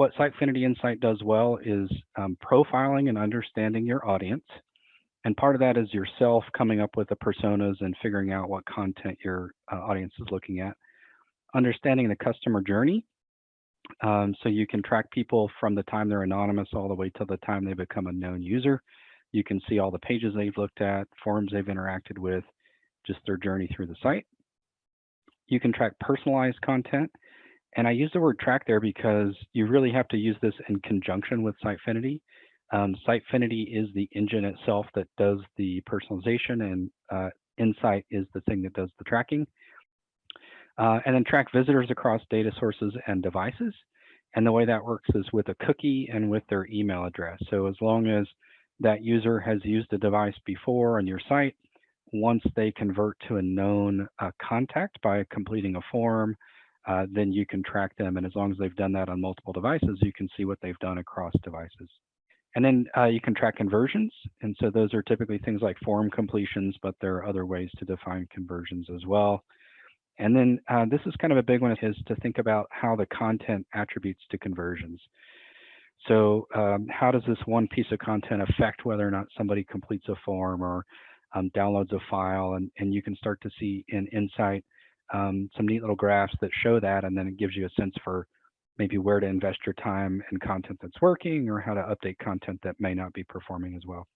what Sitefinity Insight does well is profiling and understanding your audience. And part of that is yourself coming up with the personas and figuring out what content your audience is looking at. Understanding the customer journey, so you can track people from the time they're anonymous all the way till the time they become a known user. You can see all the pages they've looked at, forums they've interacted with, just their journey through the site. You can track personalized content. And I use the word track there because you really have to use this in conjunction with Sitefinity. Sitefinity is the engine itself that does the personalization, and Insight is the thing that does the tracking. And then track visitors across data sources and devices. And the way that works is with a cookie and with their email address. So as long as that user has used a device before on your site, once they convert to a known contact by completing a form, then you can track them. And as long as they've done that on multiple devices, you can see what they've done across devices. And then you can track conversions. And so those are typically things like form completions, but there are other ways to define conversions as well. And then this is kind of a big one, is to think about how the content attributes to conversions. So how does this one piece of content affect whether or not somebody completes a form or downloads a file? And you can start to see in Insight some neat little graphs that show that, and then it gives you a sense for maybe where to invest your time in content that's working or how to update content that may not be performing as well.